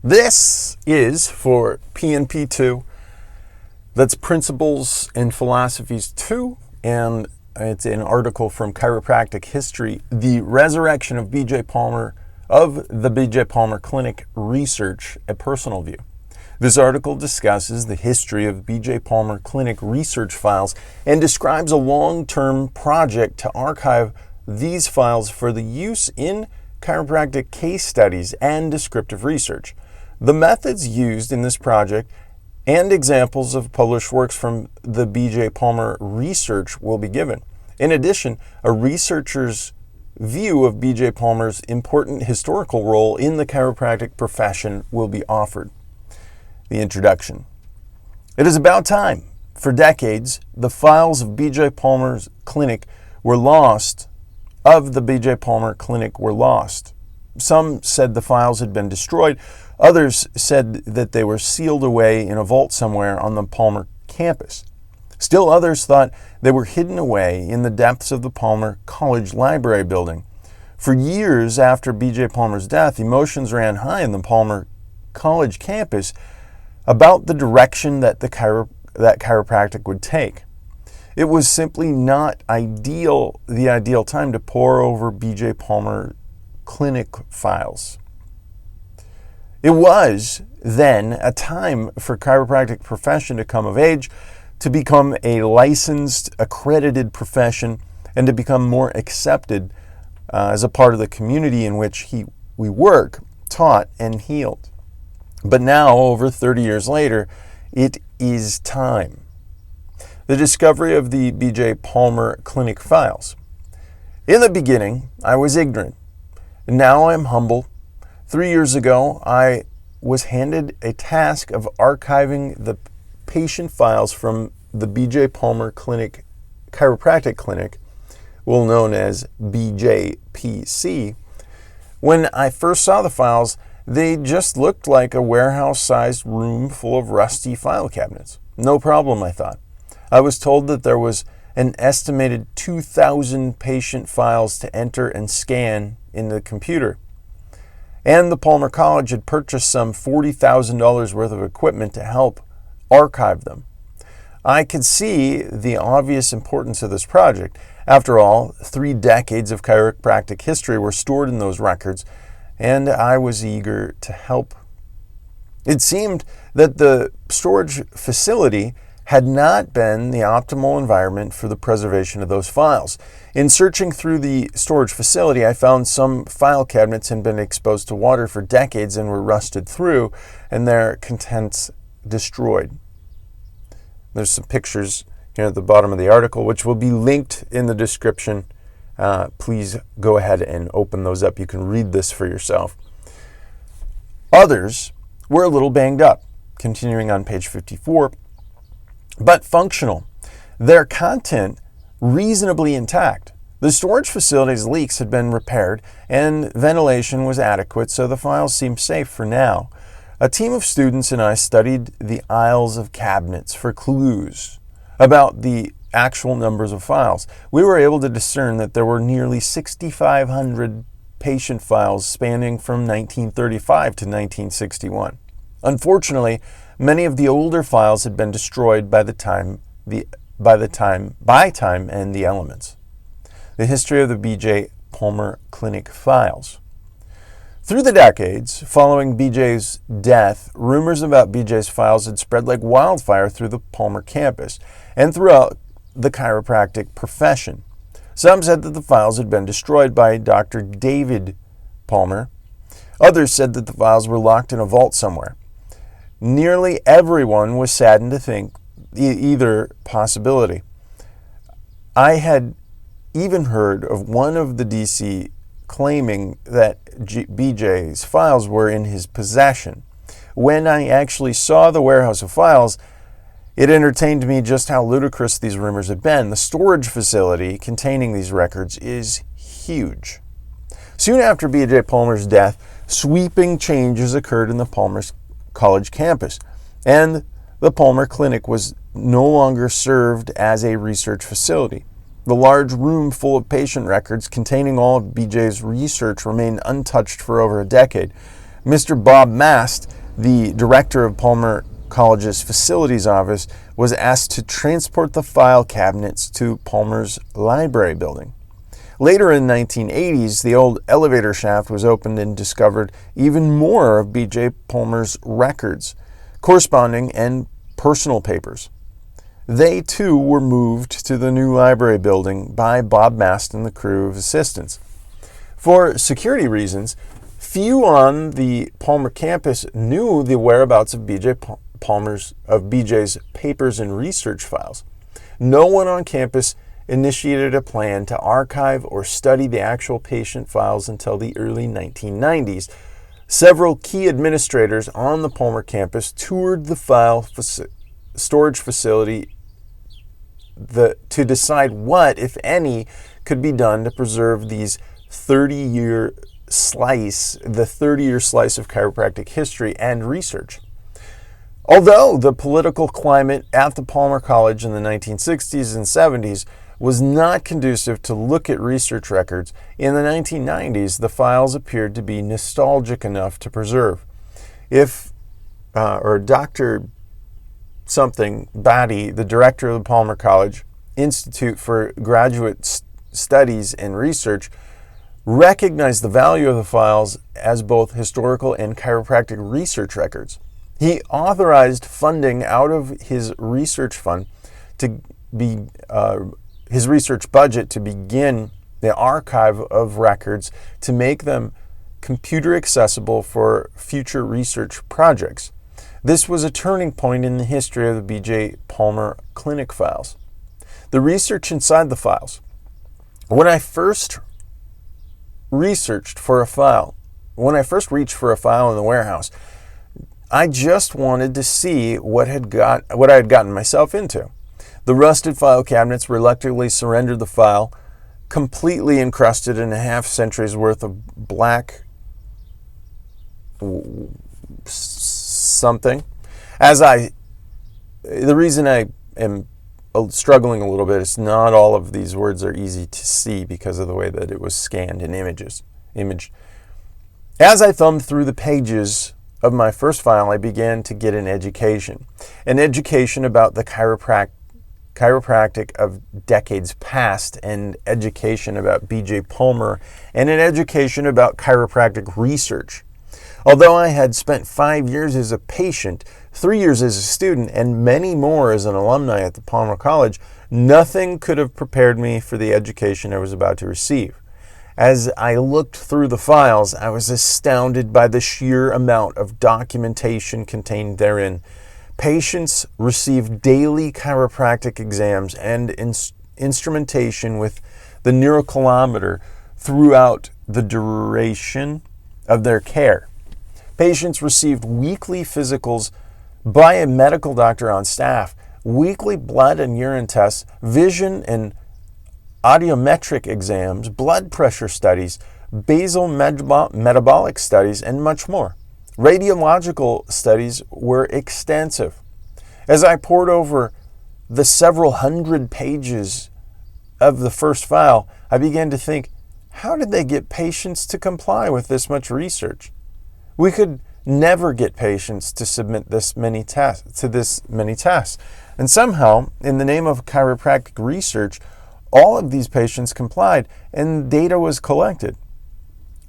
This is for PNP2. That's Principles and Philosophies 2, and it's an article from Chiropractic History, The Resurrection of B.J. Palmer, of the B.J. Palmer Clinic Research, a Personal View. This article discusses the history of B.J. Palmer Clinic research files and describes a long-term project to archive these files for the use in chiropractic case studies and descriptive research. The methods used in this project and examples of published works from the B.J. Palmer research will be given. In addition, a researcher's view of B.J. Palmer's important historical role in the chiropractic profession will be offered. The introduction. It is about time. For decades, the files of B.J. Palmer's clinic were lost. Some said the files had been destroyed. Others said that they were sealed away in a vault somewhere on the Palmer campus. Still others thought they were hidden away in the depths of the Palmer College Library building. For years after B.J. Palmer's death, emotions ran high in the Palmer College campus about the direction that chiropractic would take. It was simply not the ideal time to pore over B.J. Palmer clinic files. It was then a time for chiropractic profession to come of age, to become a licensed, accredited profession, and to become more accepted as a part of the community in which we work, taught, and healed. But now, over 30 years later, it is time. The discovery of the B.J. Palmer clinic files. In the beginning, I was ignorant. Now I am humble. 3 years ago, I was handed a task of archiving the patient files from the B.J. Palmer Clinic, Chiropractic Clinic, well known as BJPC. When I first saw the files, they just looked like a warehouse-sized room full of rusty file cabinets. No problem, I thought. I was told that there was an estimated 2,000 patient files to enter and scan in the computer. And the Palmer College had purchased some $40,000 worth of equipment to help archive them. I could see the obvious importance of this project. After all, 3 decades of chiropractic history were stored in those records, and I was eager to help. It seemed that the storage facility had not been the optimal environment for the preservation of those files. In searching through the storage facility, I found some file cabinets had been exposed to water for decades and were rusted through, and their contents destroyed. There's some pictures here at the bottom of the article, which will be linked in the description. Please go ahead and open those up. You can read this for yourself. Others were a little banged up, continuing on page 54, but functional. Their content reasonably intact. The storage facility's leaks had been repaired and ventilation was adequate, so the files seemed safe for now. A team of students and I studied the aisles of cabinets for clues about the actual numbers of files. We were able to discern that there were nearly 6,500 patient files spanning from 1935 to 1961. Unfortunately, many of the older files had been destroyed by time and the elements. The history of the B.J. Palmer Clinic files. Through the decades following B.J.'s death, rumors about B.J.'s files had spread like wildfire through the Palmer campus and throughout the chiropractic profession. Some said that the files had been destroyed by Dr. David Palmer. Others said that the files were locked in a vault somewhere. Nearly everyone was saddened to think either possibility. I had even heard of one of the DC claiming that BJ's files were in his possession. When I actually saw the warehouse of files, it entertained me just how ludicrous these rumors had been. The storage facility containing these records is huge. Soon after B.J. Palmer's death, sweeping changes occurred in the Palmer's College campus, and the Palmer Clinic was no longer served as a research facility. The large room full of patient records containing all of BJ's research remained untouched for over a decade. Mr. Bob Mast, the director of Palmer College's facilities office was asked to transport the file cabinets to Palmer's library building. Later in the 1980s, the old elevator shaft was opened and discovered even more of B.J. Palmer's records, corresponding and personal papers. They, too, were moved to the new library building by Bob Mast and the crew of assistants. For security reasons, few on the Palmer campus knew the whereabouts of BJ's papers and research files. No one on campus initiated a plan to archive or study the actual patient files until the early 1990s. Several key administrators on the Palmer campus toured the file storage facility to decide what, if any, could be done to preserve these 30-year slice of chiropractic history and research. Although the political climate at the Palmer College in the 1960s and 70s was not conducive to look at research records, in the 1990s the files appeared to be nostalgic enough to preserve. Dr. something Batty, the director of the Palmer College Institute for Graduate Studies and Research, recognized the value of the files as both historical and chiropractic research records. He authorized funding out of his research fund his research budget to begin the archive of records to make them computer accessible for future research projects. This was a turning point in the history of the B.J. Palmer clinic files. The research inside the files. When I first reached for a file in the warehouse, I just wanted to see what I had gotten myself into. The rusted file cabinets reluctantly surrendered the file, completely encrusted in a half-century's worth of black something. The reason I am struggling a little bit is not all of these words are easy to see because of the way that it was scanned in imaged. As I thumbed through the pages of my first file, I began to get an education about the chiropractic of decades past, and education about B.J. Palmer, and an education about chiropractic research. Although I had spent 5 years as a patient, 3 years as a student, and many more as an alumni at the Palmer College, nothing could have prepared me for the education I was about to receive. As I looked through the files, I was astounded by the sheer amount of documentation contained therein. Patients received daily chiropractic exams and instrumentation with the neurocalorimeter throughout the duration of their care. Patients received weekly physicals by a medical doctor on staff, weekly blood and urine tests, vision and audiometric exams, blood pressure studies, basal metabolic studies, and much more. Radiological studies were extensive. As I pored over the several hundred pages of the first file, I began to think, how did they get patients to comply with this much research? We could never get patients to submit this many tests. And somehow, in the name of chiropractic research, all of these patients complied and data was collected.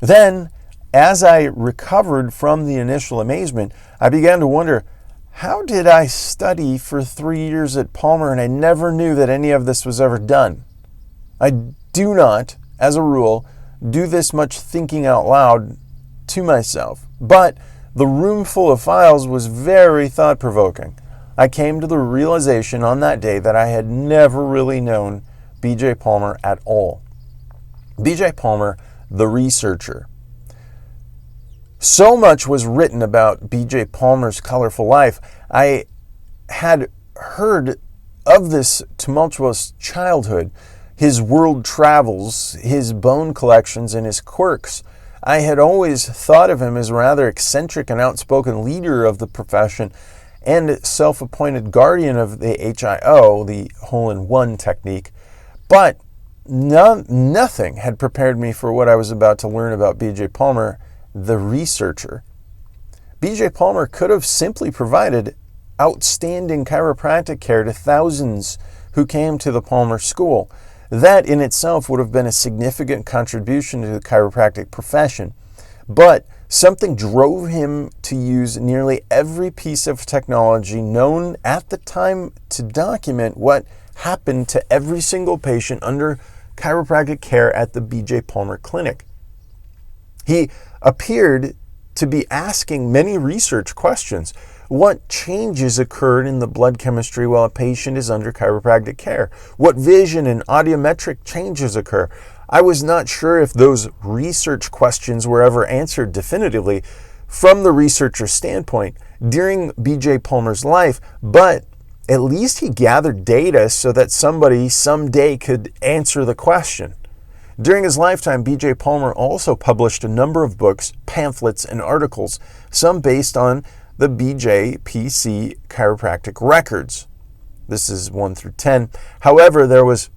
Then, as I recovered from the initial amazement, I began to wonder, how did I study for 3 years at Palmer and I never knew that any of this was ever done? I do not, as a rule, do this much thinking out loud to myself, but the room full of files was very thought-provoking. I came to the realization on that day that I had never really known B.J. Palmer at all. B.J. Palmer, the researcher. So much was written about B.J. Palmer's colorful life. I had heard of this tumultuous childhood, his world travels, his bone collections, and his quirks. I had always thought of him as a rather eccentric and outspoken leader of the profession and self-appointed guardian of the HIO, the hole-in-one technique. But nothing had prepared me for what I was about to learn about B.J. Palmer, the researcher. B.J. Palmer could have simply provided outstanding chiropractic care to thousands who came to the Palmer School. That in itself would have been a significant contribution to the chiropractic profession. But something drove him to use nearly every piece of technology known at the time to document what happened to every single patient under chiropractic care at the B.J. Palmer Clinic. He appeared to be asking many research questions. What changes occurred in the blood chemistry while a patient is under chiropractic care? What vision and audiometric changes occur? I was not sure if those research questions were ever answered definitively from the researcher's standpoint during B.J. Palmer's life, but at least he gathered data so that somebody someday could answer the question. During his lifetime, B.J. Palmer also published a number of books, pamphlets, and articles, some based on the BJPC chiropractic records. This is 1 through 10. However, there was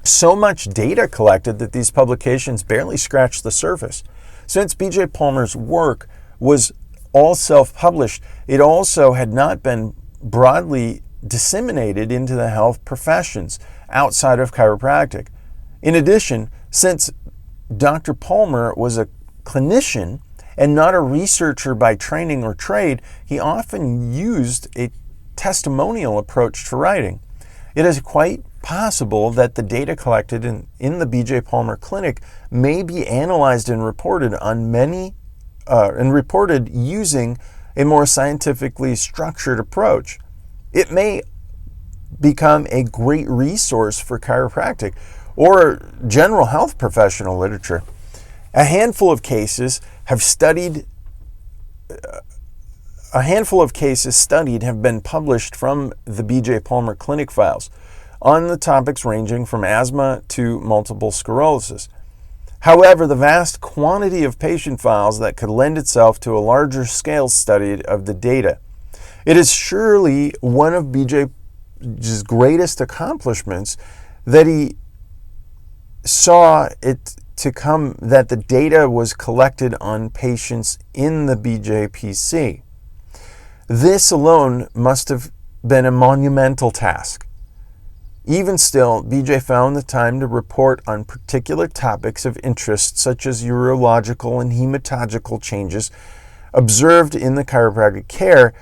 so much data collected that these publications barely scratched the surface. Since B.J. Palmer's work was all self-published, it also had not been broadly disseminated into the health professions outside of chiropractic. In addition, since Dr. Palmer was a clinician and not a researcher by training or trade, he often used a testimonial approach to writing. It is quite possible that the data collected in the B.J. Palmer Clinic may be analyzed and reported using a more scientifically structured approach. It may become a great resource for chiropractic or general health professional literature. A handful of cases studied have been published from the B.J. Palmer Clinic files on the topics ranging from asthma to multiple sclerosis. However, the vast quantity of patient files that could lend itself to a larger scale study of the data. It is surely one of B.J.'s greatest accomplishments that he saw it to come that the data was collected on patients in the BJPC. This alone must have been a monumental task. Even still, BJ found the time to report on particular topics of interest such as urological and hematological changes observed in the chiropractic care.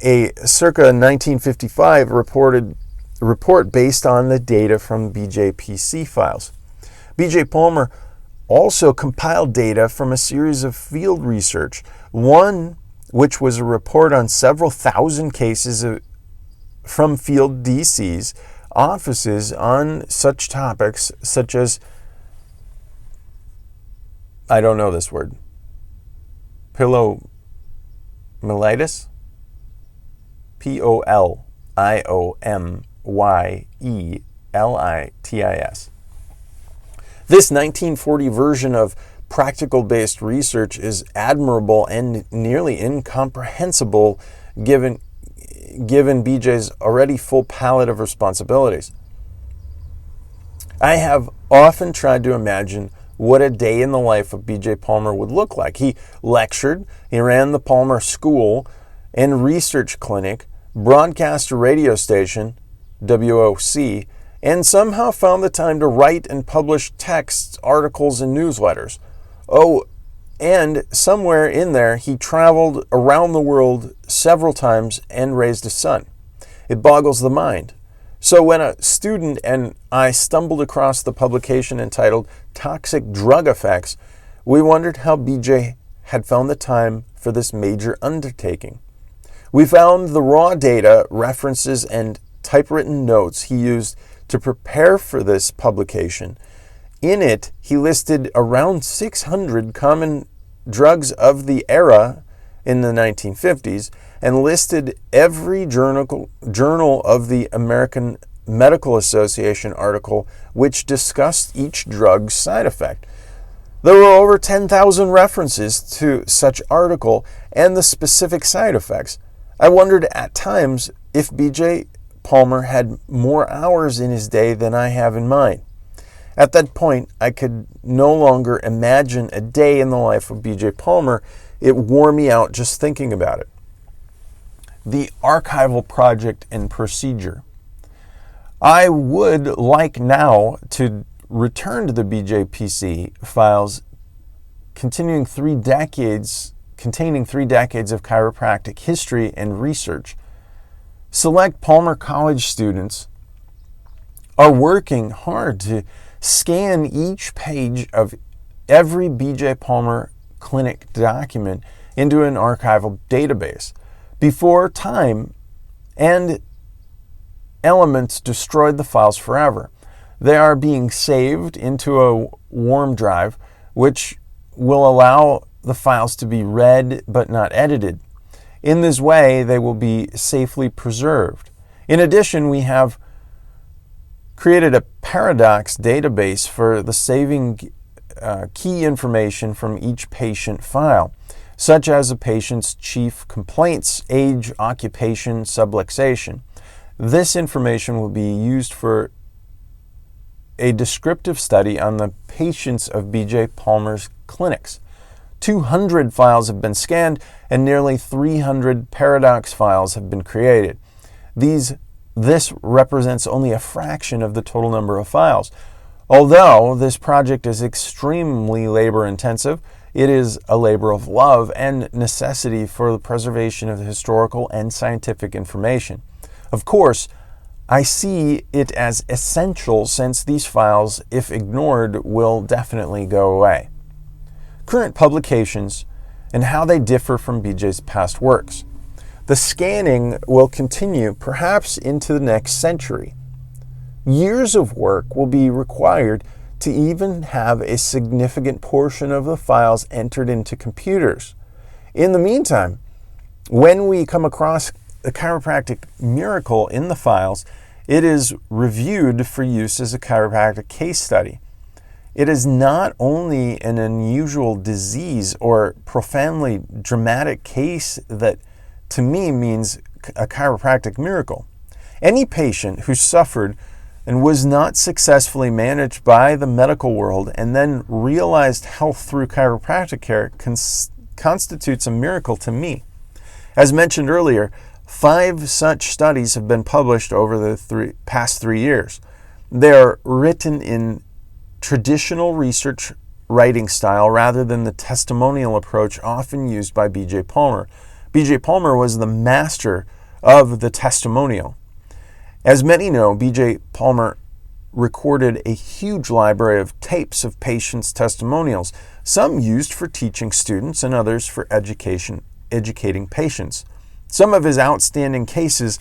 A circa 1955 report based on the data from BJPC files. B.J. Palmer also compiled data from a series of field research, one which was a report on several thousand cases from field DC's offices on such topics such as, I don't know this word, polymyelitis, POLIOMYELITIS. This 1940 version of practical-based research is admirable and nearly incomprehensible given BJ's already full palette of responsibilities. I have often tried to imagine what a day in the life of B.J. Palmer would look like. He lectured, he ran the Palmer School and Research Clinic, broadcast a radio station, WOC, and somehow found the time to write and publish texts, articles, and newsletters. Oh, and somewhere in there, he traveled around the world several times and raised a son. It boggles the mind. So when a student and I stumbled across the publication entitled Toxic Drug Effects, we wondered how BJ had found the time for this major undertaking. We found the raw data, references, and typewritten notes he used to prepare for this publication. In it, he listed around 600 common drugs of the era in the 1950s and listed every journal of the American Medical Association article which discussed each drug's side effect. There were over 10,000 references to such article and the specific side effects. I wondered at times if B.J. Palmer had more hours in his day than I have in mine. At that point, I could no longer imagine a day in the life of B.J. Palmer. It wore me out just thinking about it. The archival project and procedure. I would like now to return to the BJPC files containing 3 decades of chiropractic history and research. Select Palmer College students are working hard to scan each page of every B.J. Palmer clinic document into an archival database before time and elements destroyed the files forever. They are being saved into a warm drive, which will allow the files to be read but not edited. In this way, they will be safely preserved. In addition, we have created a paradox database for the saving key information from each patient file, such as a patient's chief complaints, age, occupation, subluxation. This information will be used for a descriptive study on the patients of B.J. Palmer's clinics. 200 files have been scanned and nearly 300 paradox files have been created. This represents only a fraction of the total number of files. Although this project is extremely labor-intensive, it is a labor of love and necessity for the preservation of the historical and scientific information. Of course, I see it as essential since these files, if ignored, will definitely go away. Current publications and how they differ from BJ's past works. The scanning will continue perhaps into the next century. Years of work will be required to even have a significant portion of the files entered into computers. In the meantime, when we come across a chiropractic miracle in the files, it is reviewed for use as a chiropractic case study. It is not only an unusual disease or profoundly dramatic case that, to me, means a chiropractic miracle. Any patient who suffered and was not successfully managed by the medical world and then realized health through chiropractic care constitutes a miracle to me. As mentioned earlier, 5 such studies have been published over the past 3 years. They are written in traditional research writing style rather than the testimonial approach often used by B.J. Palmer. B.J. Palmer was the master of the testimonial. As many know, B.J. Palmer recorded a huge library of tapes of patients' testimonials, some used for teaching students and others for educating patients. Some of his outstanding cases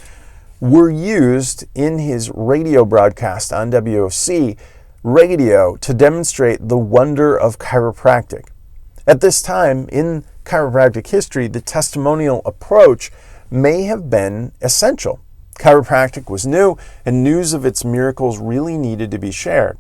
were used in his radio broadcast on WOC radio to demonstrate the wonder of chiropractic. At this time in chiropractic history, the testimonial approach may have been essential. Chiropractic was new, and news of its miracles really needed to be shared.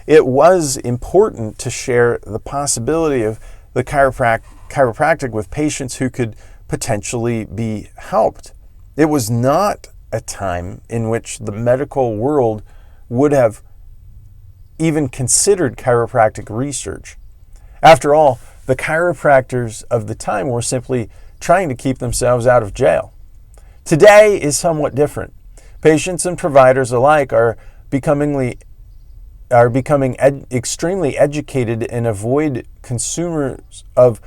It was important to share the possibility of the chiropractic with patients who could potentially be helped. It was not a time in which the medical world would have even considered chiropractic research. After all, the chiropractors of the time were simply trying to keep themselves out of jail. Today is somewhat different. Patients and providers alike are becoming extremely educated and avoid consumers of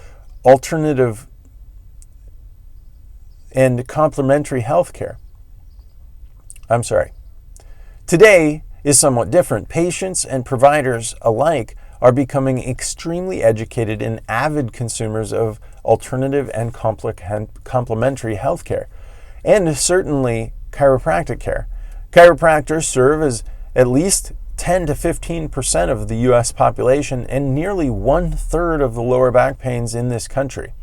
alternative and complementary health care. Today is somewhat different. Patients and providers alike are becoming extremely educated and avid consumers of alternative and complementary health care, and certainly chiropractic care. Chiropractors serve as at least 10 to 15% of the U.S. population and nearly 1/3 of the lower back pains in this country.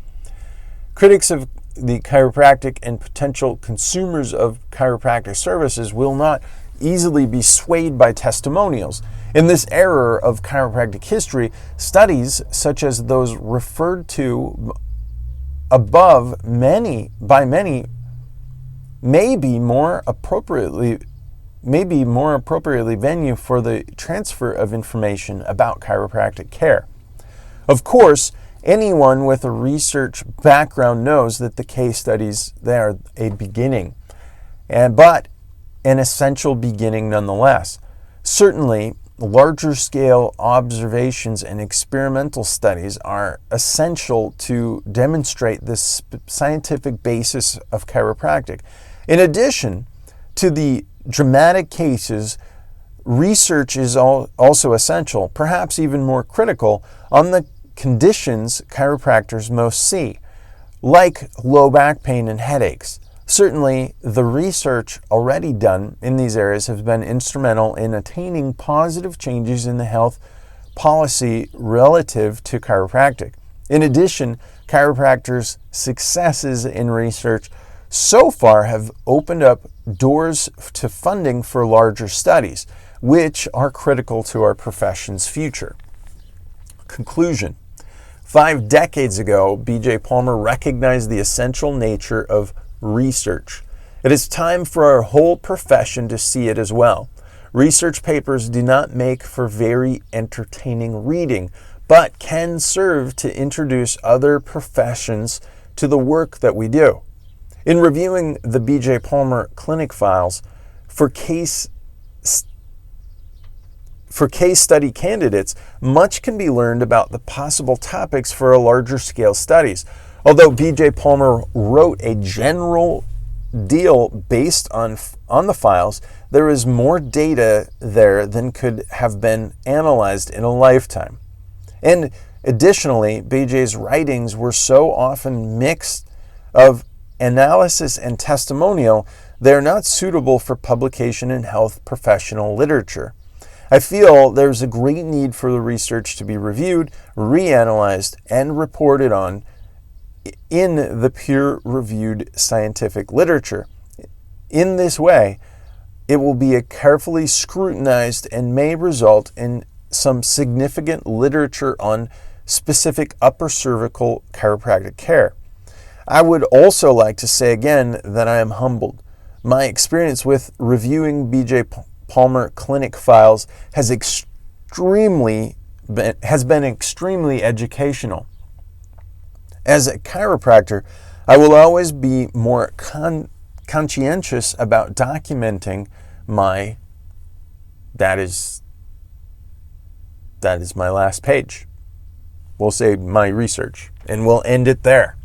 Critics of the chiropractic and potential consumers of chiropractic services will not easily be swayed by testimonials. In this era of chiropractic history, studies such as those referred to above by many may be more appropriately venue for the transfer of information about chiropractic care. Of course, Anyone with a research background knows that the case studies, they are a beginning, but an essential beginning nonetheless. Certainly, larger scale observations and experimental studies are essential to demonstrate this scientific basis of chiropractic. In addition to the dramatic cases, research is also essential, perhaps even more critical, on the conditions chiropractors most see, like low back pain and headaches. Certainly, the research already done in these areas has been instrumental in attaining positive changes in the health policy relative to chiropractic. In addition, chiropractors' successes in research so far have opened up doors to funding for larger studies, which are critical to our profession's future. Conclusion. 5 decades ago, B.J. Palmer recognized the essential nature of research. It is time for our whole profession to see it as well. Research papers do not make for very entertaining reading, but can serve to introduce other professions to the work that we do. In reviewing the B.J. Palmer clinic files for case study candidates, much can be learned about the possible topics for a larger scale studies. Although B.J. Palmer wrote a general deal based on the files, there is more data there than could have been analyzed in a lifetime. And additionally, B.J.'s writings were so often mixed of analysis and testimonial, they are not suitable for publication in health professional literature. I feel there's a great need for the research to be reviewed, reanalyzed, and reported on in the peer-reviewed scientific literature. In this way, it will be carefully scrutinized and may result in some significant literature on specific upper cervical chiropractic care. I would also like to say again that I am humbled. My experience with reviewing B.J. Palmer clinic files has been extremely educational. As a chiropractor, I will always be more conscientious about documenting that is my last page. We'll say my research, and we'll end it there.